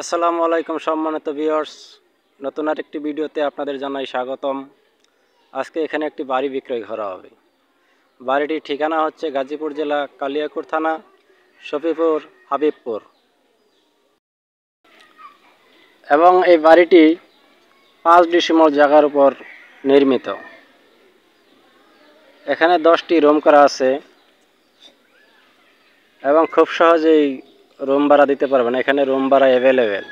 আসসালামু আলাইকুম সম্মানিত ভিউয়ার্স, নতুন আরেকটি ভিডিওতে আপনাদের জানাই স্বাগতম। আজকে এখানে একটি বাড়ি বিক্রয় করা হবে। বাড়িটির ঠিকানা হচ্ছে গাজীপুর জেলা কালিয়াকৈর থানা শফিপুর হাবিবপুর এবং এই বাড়িটি 5 ডিসিমল জায়গার উপর নির্মিত। এখানে 10টি রুম করা আছে এবং খুব সহজেই রুম ভাড়া দিতে পারবেন। এখানে রুম ভাড়া অ্যাভেলেবেল,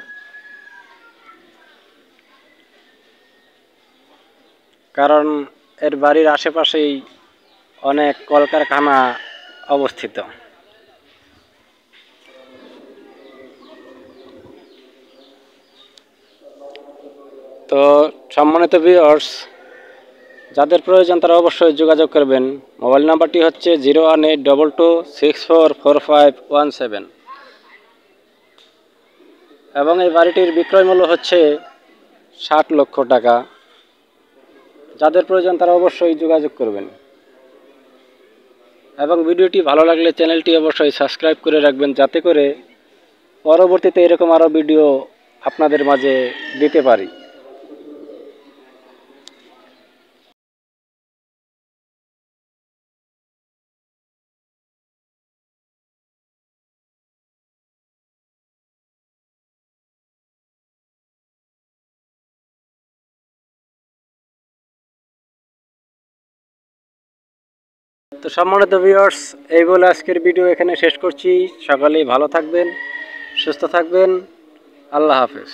কারণ এর বাড়ির আশেপাশেই অনেক কলকারখানা অবস্থিত। তো সম্মানিত ভিউয়ার্স, যাদের প্রয়োজন তারা অবশ্যই যোগাযোগ করবেন। মোবাইল নাম্বারটি হচ্ছে 01822644517 এবং এই বাড়িটির বিক্রয় মূল্য হচ্ছে 60 লক্ষ টাকা। যাদের প্রয়োজন তারা অবশ্যই যোগাযোগ করবেন এবং ভিডিওটি ভালো লাগলে চ্যানেলটি অবশ্যই সাবস্ক্রাইব করে রাখবেন, যাতে করে পরবর্তীতে এরকম আরও ভিডিও আপনাদের মাঝে দিতে পারি। তো সম্মানিত ভিউয়ার্স, এই বলে আজকের ভিডিও এখানে শেষ করছি। সকালেই ভালো থাকবেন, সুস্থ থাকবেন। আল্লাহ হাফেজ।